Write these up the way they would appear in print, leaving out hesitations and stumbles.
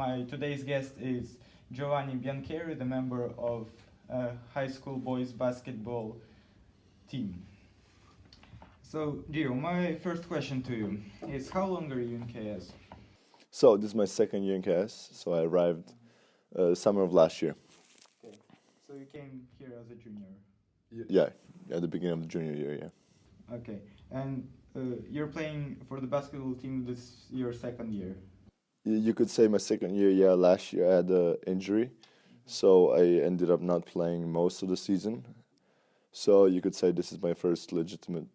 My today's guest is Giovanni Biancheri, the member of high school boys basketball team. So, Gio, my first question to you is, how long are you in KS? So this is my second year in KS. So I arrived summer of last year. Okay. So you came here as a junior. Yeah, at the beginning of the junior year. Yeah. Okay. And you're playing for the basketball team this your second year. You could say my second year. Yeah, last year I had an injury, so I ended up not playing most of the season. So you could say this is my first legitimate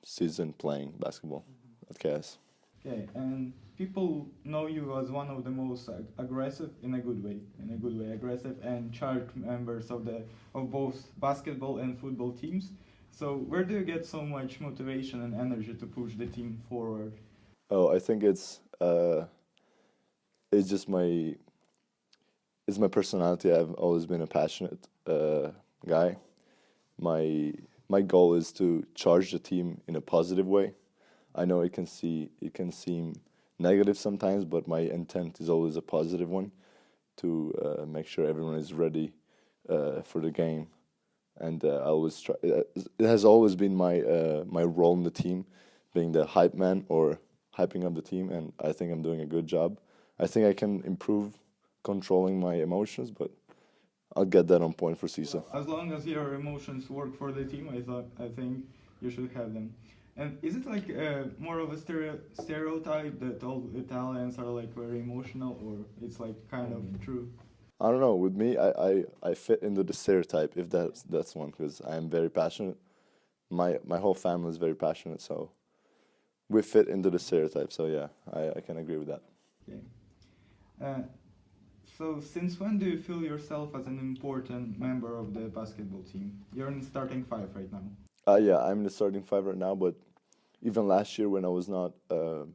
season playing basketball at KS. Okay, and people know you as one of the most aggressive, in a good way, aggressive and charged members of both basketball and football teams. So where do you get so much motivation and energy to push the team forward? Oh, I think it's just my personality. I've always been a passionate guy. My goal is to charge the team in a positive way. I know it can seem negative sometimes, but my intent is always a positive one, to make sure everyone is ready for the game. And I always try. It has always been my role in the team, being the hype man or hyping up the team, and I think I'm doing a good job. I think I can improve controlling my emotions, but I'll get that on point for CISA. As long as your emotions work for the team, I think you should have them. And is it like more of a stereotype that all Italians are like very emotional, or it's like kind of true? I don't know. With me, I fit into the stereotype, if that's one, because I am very passionate. My whole family is very passionate, so we fit into the stereotype. So yeah, I can agree with that. Okay. So since when do you feel yourself as an important member of the basketball team? You're in starting five right now. Yeah, I'm in the starting five right now, but even last year when I was not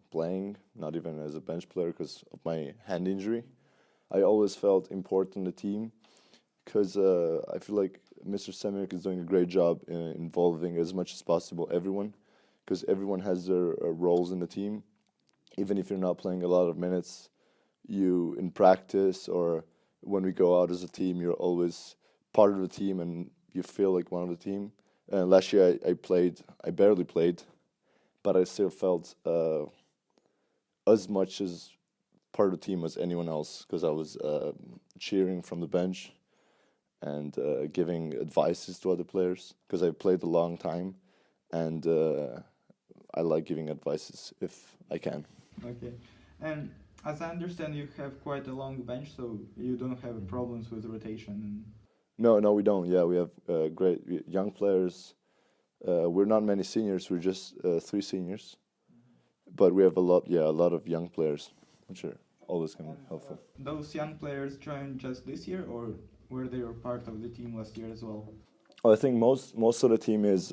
playing, not even as a bench player because of my hand injury, I always felt important in the team because I feel like Mr. Semyuk is doing a great job in involving as much as possible everyone, because everyone has their roles in the team. Even if you're not playing a lot of minutes, you in practice or when we go out as a team, you're always part of the team and you feel like one of the team. Last year I barely played, but I still felt as much as part of the team as anyone else because I was cheering from the bench and giving advices to other players because I played a long time and I like giving advices if I can. Okay. And as I understand, you have quite a long bench, so you don't have problems with rotation. No, we don't. Yeah, we have great young players. We're not many seniors. We're just 3 seniors, but we have a lot of young players, which are always going to be helpful. Those young players joined just this year, or were they part of the team last year as well? Oh, I think most of the team is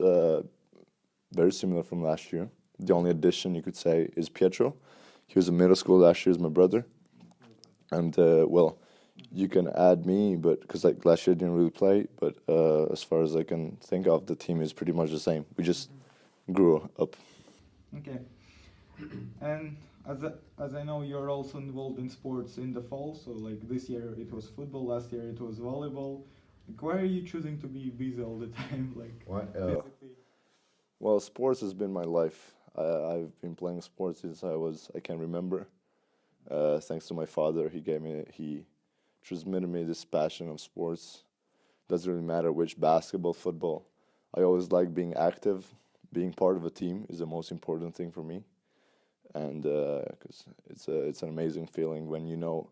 very similar from last year. The only addition you could say is Pietro. He was in middle school last year as my brother, and well, you can add me, but because like last year I didn't really play. But as far as I can think of, the team is pretty much the same. We just grew up. Okay. And as I know, you're also involved in sports in the fall. So like this year it was football, last year it was volleyball. Like, why are you choosing to be busy all the time? Like, physically? Well, sports has been my life. I've been playing sports since I can remember. Thanks to my father, he transmitted me this passion of sports. Doesn't really matter which, basketball, football. I always like being active. Being part of a team is the most important thing for me, and because it's an amazing feeling when you know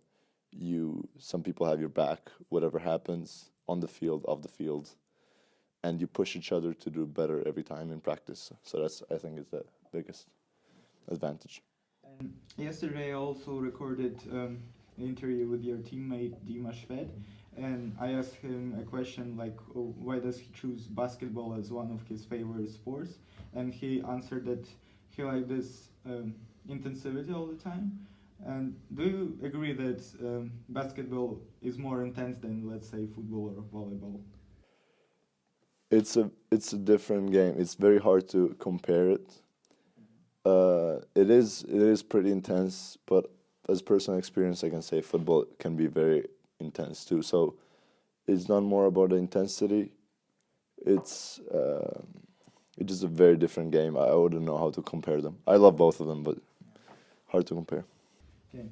some people have your back, whatever happens on the field, off the field, and you push each other to do better every time in practice. So I think is the biggest advantage. And yesterday I also recorded an interview with your teammate Dmytro, and I asked him a question like, oh, why does he choose basketball as one of his favorite sports? And he answered that he liked this intensity all the time. And do you agree that basketball is more intense than, let's say, football or volleyball? It's a different game. It's very hard to compare it. It is pretty intense, but as personal experience, I can say football can be very intense too. So it's not more about the intensity. It's just a very different game. I wouldn't know how to compare them. I love both of them, but hard to compare. Okay.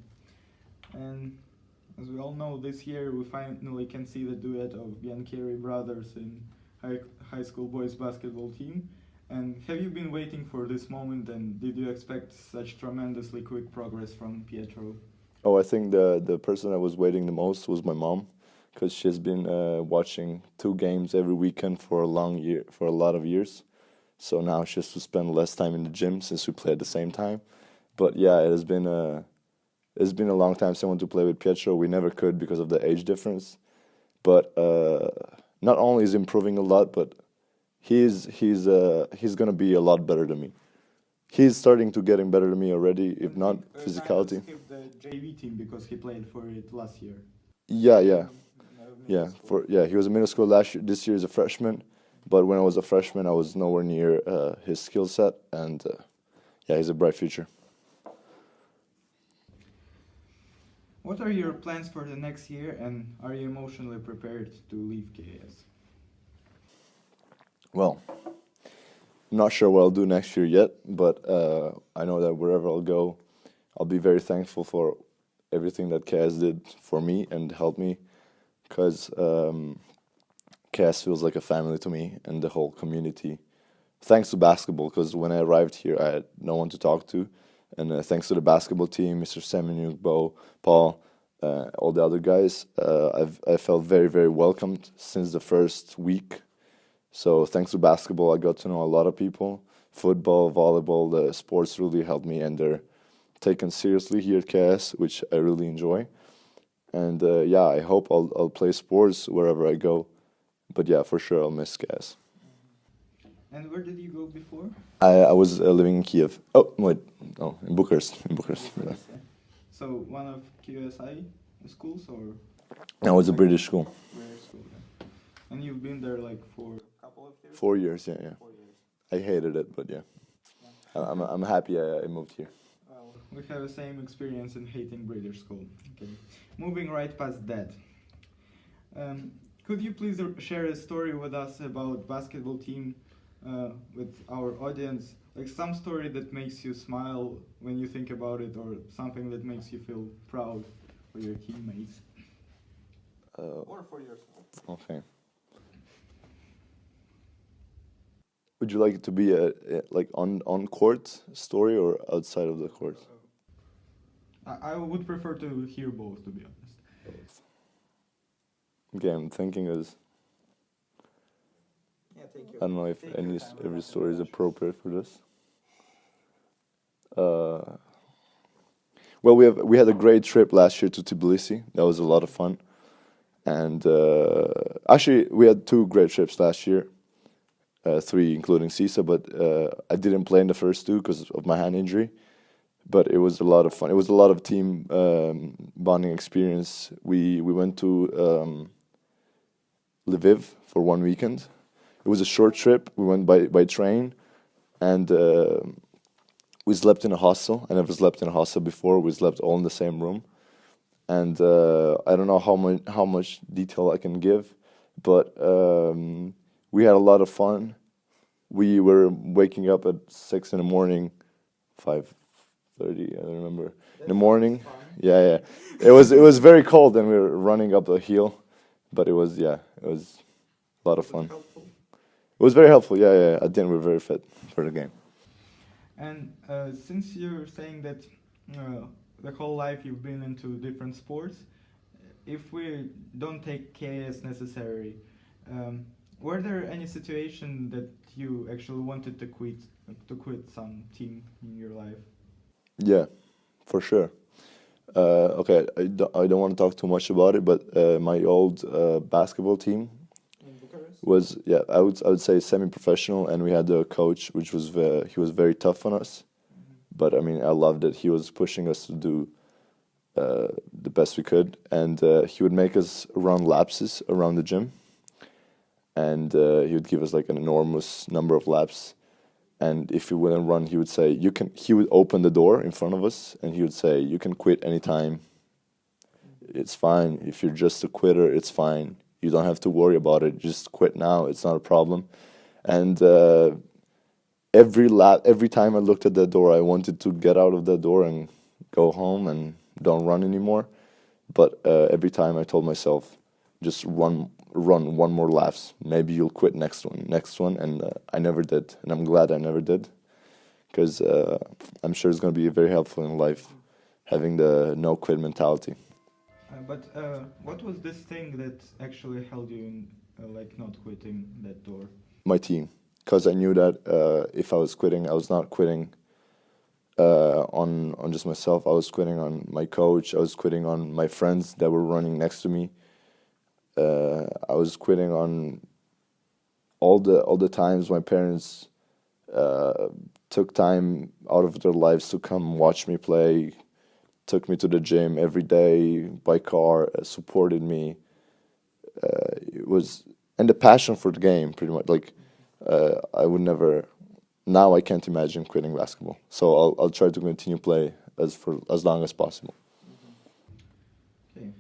And as we all know, this year we finally can see the duet of Biancheri brothers in high school boys basketball team. And have you been waiting for this moment, and did you expect such tremendously quick progress from Pietro? Oh, I think the person I was waiting the most was my mom, because she's been watching 2 games every weekend for a lot of years. So now she has to spend less time in the gym since we play at the same time. But yeah, it's been a long time since I wanted to play with Pietro. We never could because of the age difference. But not only is he improving a lot, but he's gonna be a lot better than me. He's starting to getting better than me already, if not physicality. Skipped the JV team because he played for it last year. Yeah. He was a middle school last year. This year is a freshman, but when I was a freshman, I was nowhere near his skill set, and he's a bright future. What are your plans for the next year, and are you emotionally prepared to leave KS? Well, I'm not sure what I'll do next year yet, but I know that wherever I'll go, I'll be very thankful for everything that KS did for me and helped me, because KS feels like a family to me and the whole community. Thanks to basketball, because when I arrived here, I had no one to talk to. And thanks to the basketball team, Mr. Semenyuk, Bo, Paul, all the other guys, I felt very, very welcomed since the first week. So thanks to basketball, I got to know a lot of people. Football, volleyball, the sports really helped me, and they're taken seriously here at KS, which I really enjoy. And I hope I'll play sports wherever I go. But yeah, for sure I'll miss KS. And where did you go before? I was living in Kiev. Oh, wait, no, in Bucharest. Yeah. So one of QSI schools, or? No, it was a British school. British school, yeah. And you've been there like for a couple of years? 4 years, yeah. 4 years. I hated it, but yeah. I'm happy I moved here. Well, we have the same experience in hating British school. Okay. Moving right past that. Could you please share a story with us about basketball team with our audience? Like some story that makes you smile when you think about it, or something that makes you feel proud for your teammates. Or for yourself. Okay. Would you like it to be a like on court story or outside of the court? I would prefer to hear both, to be honest. Okay, I'm thinking is. I don't know if every story is appropriate for this. Well, we had a great trip last year to Tbilisi. That was a lot of fun, and actually we had 2 great trips last year, 3 including CISA. But I didn't play in the first 2 because of my hand injury. But it was a lot of fun. It was a lot of team bonding experience. We went to Lviv for 1 weekend. It was a short trip. We went by train, and we slept in a hostel. I never slept in a hostel before. We slept all in the same room, and I don't know how much detail I can give, but we had a lot of fun. We were waking up at 6 in the morning, 5:30. I don't remember. In the morning, yeah. It was very cold, and we were running up a hill, but it was a lot of fun. It was very helpful, yeah. At the end, we were very fit for the game. And since you're saying that the whole life you've been into different sports, if we don't take KS necessarily, were there any situation that you actually wanted to quit some team in your life? Yeah, for sure. Okay, I don't want to talk too much about it, but my old basketball team was I would say semi-professional, and we had a coach which was he was very tough on us, but I mean I loved it. He was pushing us to do the best we could, and he would make us run laps around the gym, and he would give us like an enormous number of laps, And if he wouldn't run, he would say, "You can." He would open the door in front of us, and he would say, "You can quit anytime. It's fine. If you're just a quitter, it's fine. You don't have to worry about it. Just quit now. It's not a problem." And every time I looked at that door, I wanted to get out of that door and go home and don't run anymore. But every time I told myself, just run one more laps. Maybe you'll quit next one. And I never did. And I'm glad I never did, because I'm sure it's going to be very helpful in life, having the no quit mentality. But what was this thing that actually held you in, like, not quitting that door? My team, because I knew that if I was quitting, I was not quitting on just myself. I was quitting on my coach. I was quitting on my friends that were running next to me. I was quitting on all the times my parents took time out of their lives to come watch me play, took me to the gym every day by car, supported me. And the passion for the game, pretty much. Like, I would never. Now I can't imagine quitting basketball. So I'll try to continue play as long as possible. Okay,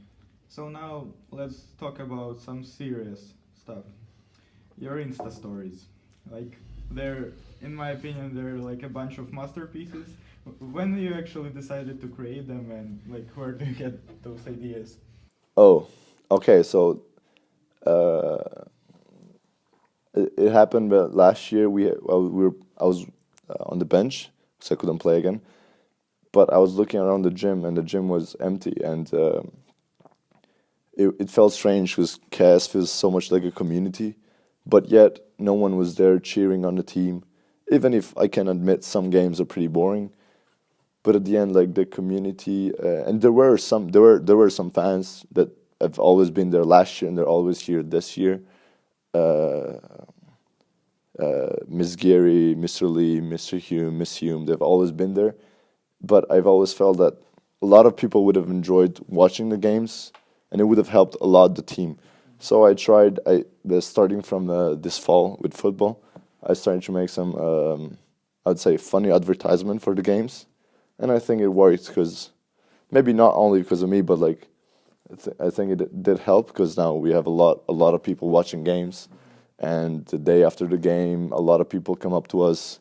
so now let's talk about some serious stuff. Your Insta stories, like, in my opinion, they're like a bunch of masterpieces. When you actually decided to create them, and like, where do you get those ideas? Oh, okay. So it happened last year. I was on the bench, so I couldn't play again. But I was looking around the gym, and the gym was empty, and it felt strange because KS feels so much like a community, but yet no one was there cheering on the team. Even if I can admit some games are pretty boring, but at the end, like, the community, and there were some fans that have always been there last year, and they're always here this year. Ms. Gary, Mr. Lee, Mr. Hume, Miss Hume, they've always been there. But I've always felt that a lot of people would have enjoyed watching the games, and it would have helped a lot the team. So I tried, starting from this fall with football, I started to make some, I'd say, funny advertisement for the games. And I think it worked, because maybe not only because of me, but like, I think it did help, because now we have a lot of people watching games. And the day after the game, a lot of people come up to us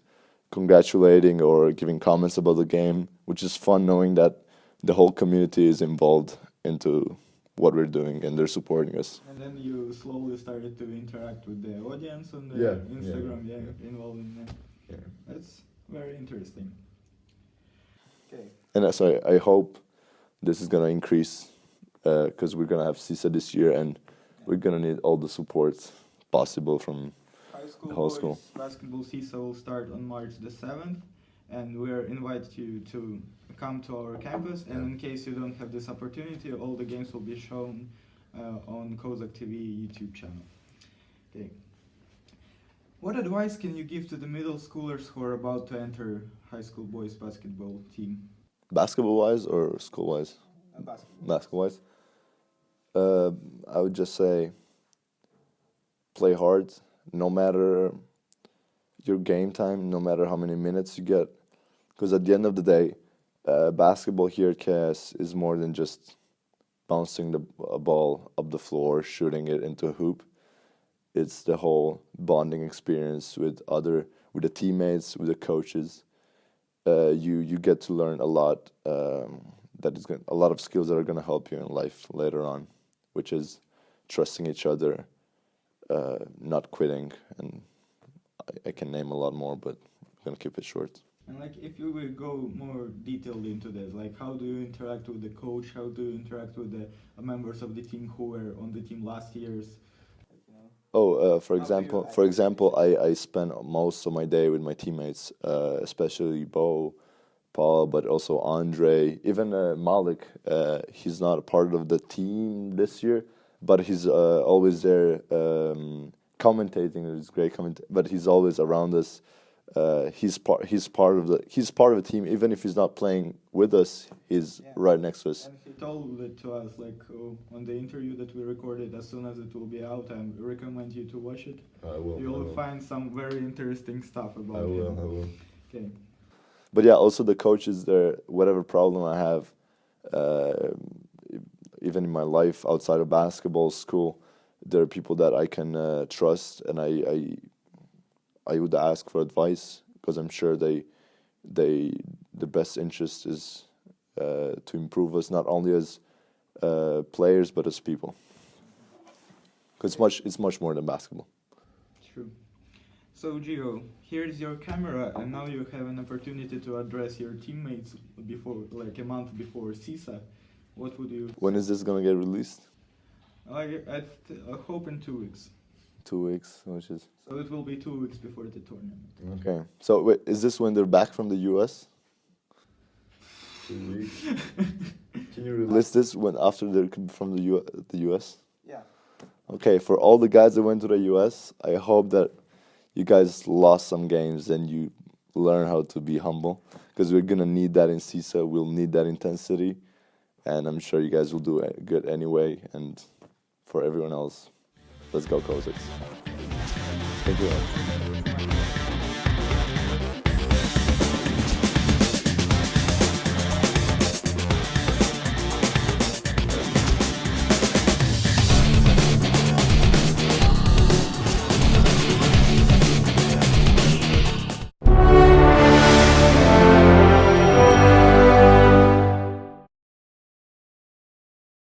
congratulating or giving comments about the game, which is fun, knowing that the whole community is involved into what we're doing and they're supporting us. And then you slowly started to interact with the audience on the Instagram, involved in that. Yeah. That's very interesting. Okay. And so I hope this is gonna increase, because we're gonna have CISA this year, and we're gonna need all the support possible from the whole school. Basketball CISA will start on March the 7th, and we're inviting you to come to our campus. And in case you don't have this opportunity, all the games will be shown on Kozak TV YouTube channel. Okay. What advice can you give to the middle schoolers who are about to enter high school boys basketball team? Basketball-wise or school-wise? Basketball-wise. I would just say, play hard, no matter your game time, no matter how many minutes you get. Because at the end of the day, basketball here at KS is more than just bouncing a ball up the floor, shooting it into a hoop. It's the whole bonding experience with the teammates, with the coaches. You get to learn a lot. A lot of skills that are going to help you in life later on, which is trusting each other, not quitting, and I can name a lot more, but I'm going to keep it short. And like, if you will go more detailed into this, like, how do you interact with the coach? How do you interact with the members of the team who were on the team last year's? For example, I spend most of my day with my teammates, especially Bo, Paul, but also Andre, even Malik. He's not a part of the team this year, but he's always there commentating. It's great but he's always around us. he's part of the team. Even if he's not playing with us, he's right next to us. And he told it to us like on the interview that we recorded. As soon as it will be out, I recommend you to watch it. I will. You'll find some very interesting stuff about him. I will. Okay. But yeah, also the coaches there. Whatever problem I have, even in my life outside of basketball, school, there are people that I can trust, and I would ask for advice because I'm sure the best interest is to improve us not only as players but as people. Because it's much more than basketball. True. So Gio, here's your camera, and now you have an opportunity to address your teammates before, like a month before CISA. What would you? When is this gonna get released? I hope in 2 weeks. 2 weeks, which is. So it will be 2 weeks before the tournament. Okay. So wait, is this when they're back from the US? 2 weeks. Can you release this when after they're from the US? Yeah. Okay, for all the guys that went to the US, I hope that you guys lost some games and you learn how to be humble, because we're gonna need that in CISA. We'll need that intensity, and I'm sure you guys will do good anyway. And for everyone else, let's go Kozaks. Thank you.